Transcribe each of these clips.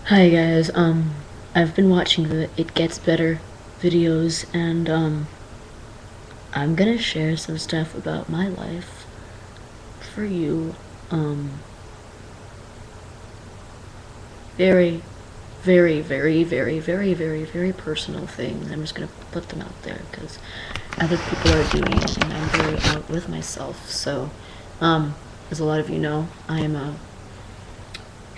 Hi guys, I've been watching the It Gets Better videos and I'm gonna share some stuff about my life for you. Very, very, very, very, very, very, very personal things. I'm just gonna put them out there because other people are doing it and I'm very out with myself. So, as a lot of you know, I am a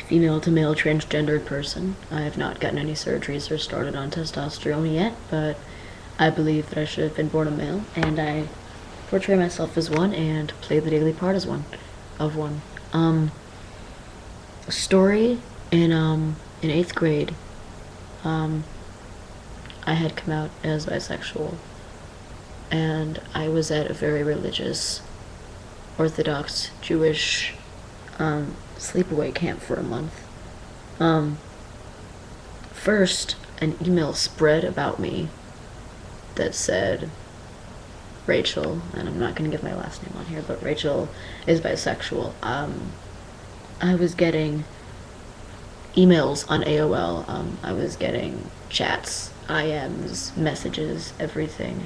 female to male transgendered person. I have not gotten any surgeries or started on testosterone yet, but I believe that I should have been born a male, and I portray myself as one and play the daily part as one of one. Story in 8th grade, um I had come out as bisexual, and I was at a very religious Orthodox Jewish sleepaway camp for a month. First, an email spread about me that said Rachel, and I'm not going to give my last name on here, but Rachel is bisexual. I was getting emails on AOL. I was getting chats, IMs, messages, everything.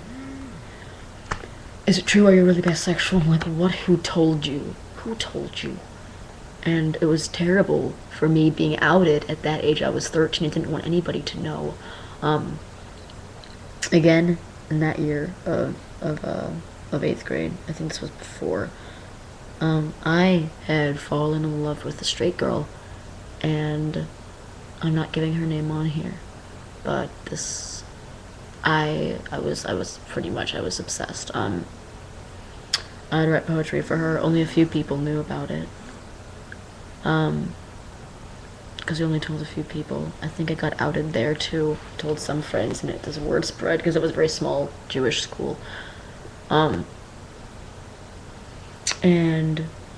Is it true? Are you really bisexual? I'm like, what? Who told you? Who told you? And it was terrible for me being outed at that age. I was 13 and didn't want anybody to know. Again, in that year of 8th grade, I think this was before, I had fallen in love with a straight girl, and I'm not giving her name on here, but this, I was pretty much, I was obsessed. I'd write poetry for her. Only a few people knew about it. Because we only told a few people. I think I got outed there too. Told some friends, and this word spread because it was a very small Jewish school. And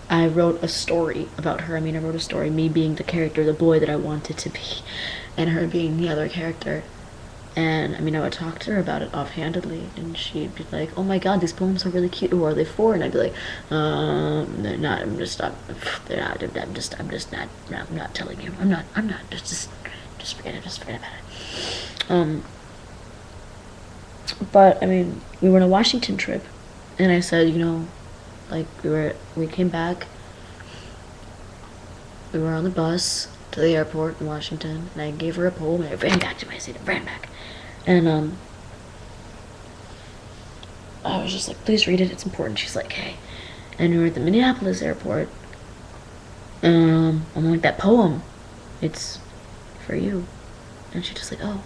I wrote a story about her. I mean, I wrote a story, me being the character, the boy that I wanted to be, and her being the other character. And I mean, I would talk to her about it offhandedly, and she'd be like, "Oh my God, these poems are really cute. Who are they for?" And I'd be like, they're not. I'm just not. They're not. I'm just not. I'm not telling you. I'm not. Just forget it. Just forget about it. But I mean, we were on a Washington trip, and I said, like we came back. We were on the bus to the airport in Washington, and I gave her a poem, and I ran back to my seat. I ran back. And I was just like, please read it, it's important. She's like, hey. And we were at the Minneapolis airport. I'm like, that poem, it's for you. And she just like, oh.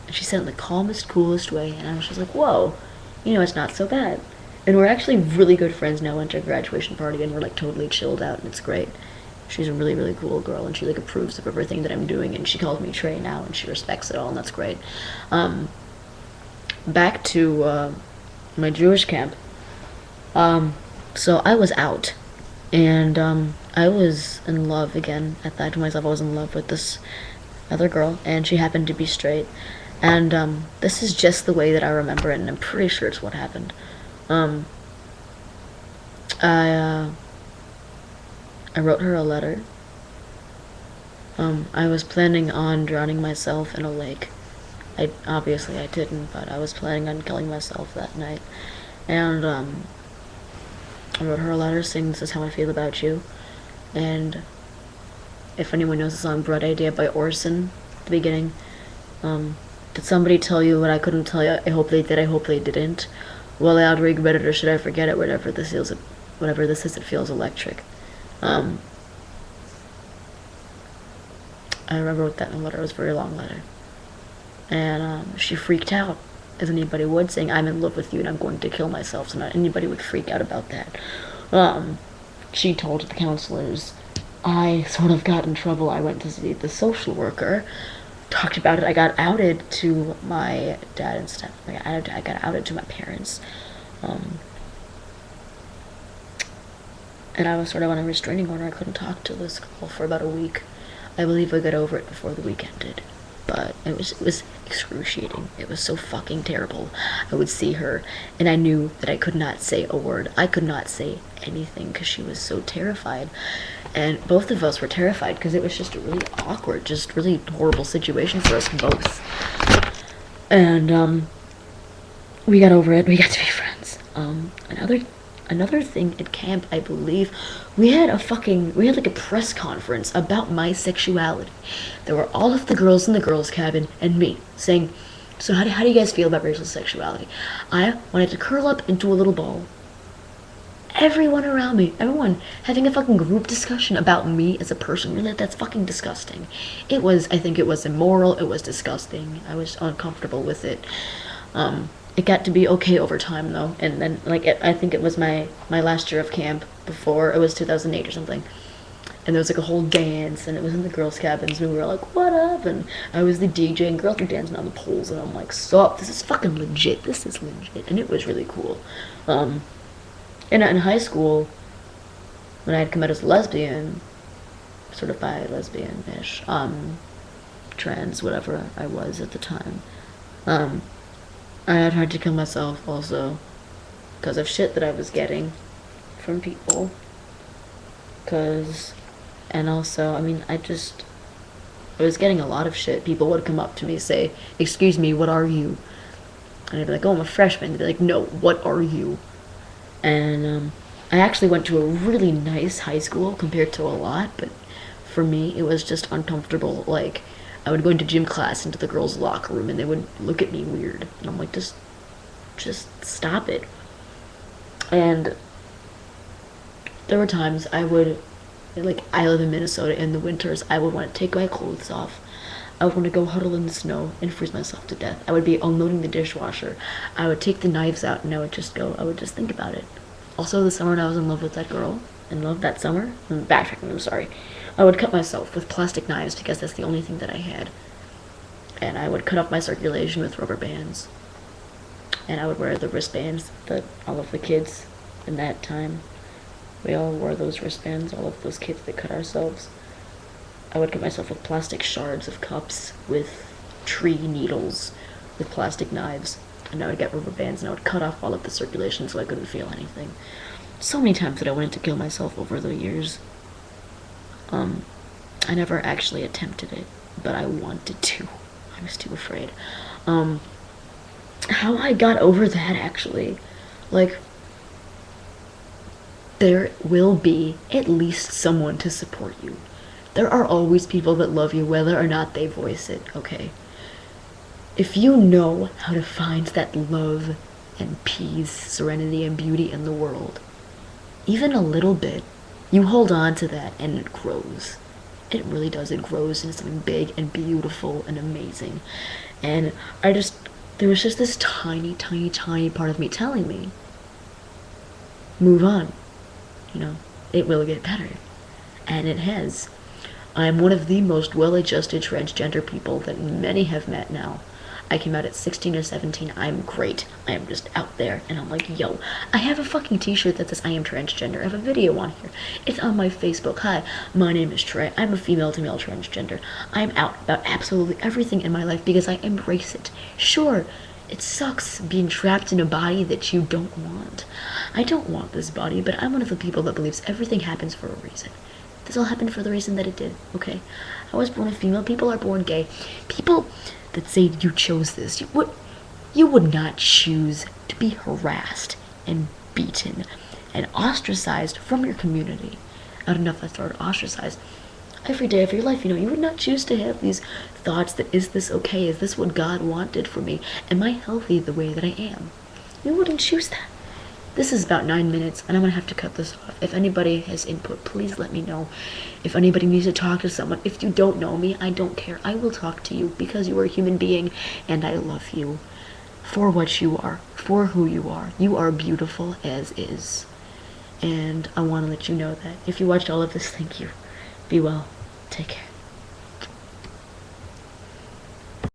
And she said it in the calmest, coolest way. And I was just like, whoa, it's not so bad. And we're actually really good friends now. Went to a graduation party, and we're like totally chilled out, and it's great. She's a really, really cool girl, and she like approves of everything that I'm doing, and she calls me Trey now, and she respects it all, and that's great. Back to my Jewish camp. So I was out, and I was in love again. I thought to myself I was in love with this other girl, and she happened to be straight. And this is just the way that I remember it, and I'm pretty sure it's what happened. I wrote her a letter. I was planning on drowning myself in a lake. Obviously I didn't, but I was planning on killing myself that night. And I wrote her a letter saying, this is how I feel about you. And if anyone knows the song Bread Idea by Orson, at the beginning, did somebody tell you what I couldn't tell you? I hope they did, I hope they didn't. Well, I'll regret it, or should I forget it? Whatever this is, it feels electric. I wrote that in a letter. It was a very long letter. And she freaked out, as anybody would, saying, I'm in love with you and I'm going to kill myself. So not anybody would freak out about that. She told the counselors. I sort of got in trouble. I went to see the social worker, talked about it. I got outed to my dad and stuff. I got outed to my parents. And I was sort of on a restraining order. I couldn't talk to this girl for about a week. I believe I got over it before the week ended. but it was excruciating. It was so fucking terrible. I would see her, and I knew that I could not say a word. I could not say anything because she was so terrified, and both of us were terrified because it was just a really awkward, just really horrible situation for us both. And we got over it. We got to be friends. Another thing at camp, I believe, we had like a press conference about my sexuality. There were all of the girls in the girls' cabin and me saying, so how do you guys feel about Rachel's sexuality? I wanted to curl up into a little ball. Everyone around me, everyone having a fucking group discussion about me as a person. Really, that's fucking disgusting. I think it was immoral, it was disgusting. I was uncomfortable with it. It got to be okay over time though, and then I think it was my last year of camp, before it was 2008 or something, and there was like a whole dance, and it was in the girls' cabins, and we were like, what up, and I was the DJ, and girls were dancing on the poles, and I'm like, sup, this is fucking legit, this is legit, and it was really cool. And in high school, when I had come out as a lesbian, sort of bi lesbian-ish, trans, whatever I was at the time, I had tried to kill myself also because of shit that I was getting from people. And also, I mean, I was getting a lot of shit. People would come up to me, say, excuse me, what are you? And I'd be like, oh, I'm a freshman. They'd be like, no, what are you? And I actually went to a really nice high school compared to a lot, but for me, it was just uncomfortable. Like, I would go into gym class into the girls' locker room, and they would look at me weird. And I'm like, just stop it. And there were times I live in Minnesota in the winters, I would want to take my clothes off. I would want to go huddle in the snow and freeze myself to death. I would be unloading the dishwasher. I would take the knives out, and I would just think about it. Also, the summer when I was in love with that girl, that summer, I'm backtracking, I'm sorry. I would cut myself with plastic knives because that's the only thing that I had. And I would cut off my circulation with rubber bands. And I would wear the wristbands that all of the kids in that time, we all wore those wristbands, all of those kids that cut ourselves. I would cut myself with plastic shards of cups, with tree needles, with plastic knives. And I would get rubber bands, and I would cut off all of the circulation so I couldn't feel anything. So many times that I wanted to kill myself over the years. I never actually attempted it, but I wanted to. I was too afraid. How I got over that, actually, there will be at least someone to support you. There are always people that love you, whether or not they voice it, okay? If you know how to find that love and peace, serenity, and beauty in the world, even a little bit, you hold on to that and it grows. It really does. It grows into something big and beautiful and amazing. And there was just this tiny, tiny, tiny part of me telling me, move on. It will get better. And it has. I'm one of the most well-adjusted transgender people that many have met now. I came out at 16 or 17. I'm great. I am just out there. And I'm like, yo, I have a fucking t-shirt that says I am transgender. I have a video on here. It's on my Facebook. Hi, my name is Trey. I'm a female to male transgender. I'm out about absolutely everything in my life because I embrace it. Sure, it sucks being trapped in a body that you don't want. I don't want this body, but I'm one of the people that believes everything happens for a reason. This all happened for the reason that it did, okay? I was born a female. People are born gay. People that say you chose this, you would not choose to be harassed and beaten and ostracized from your community. I don't know if that's the word, ostracized. Every day of your life, you would not choose to have these thoughts that, is this okay? Is this what God wanted for me? Am I healthy the way that I am? You wouldn't choose that. This is about 9 minutes, and I'm gonna have to cut this off. If anybody has input, please let me know. If anybody needs to talk to someone, if you don't know me, I don't care. I will talk to you because you are a human being, and I love you for what you are, for who you are. You are beautiful as is. And I want to let you know that. If you watched all of this, thank you. Be well. Take care.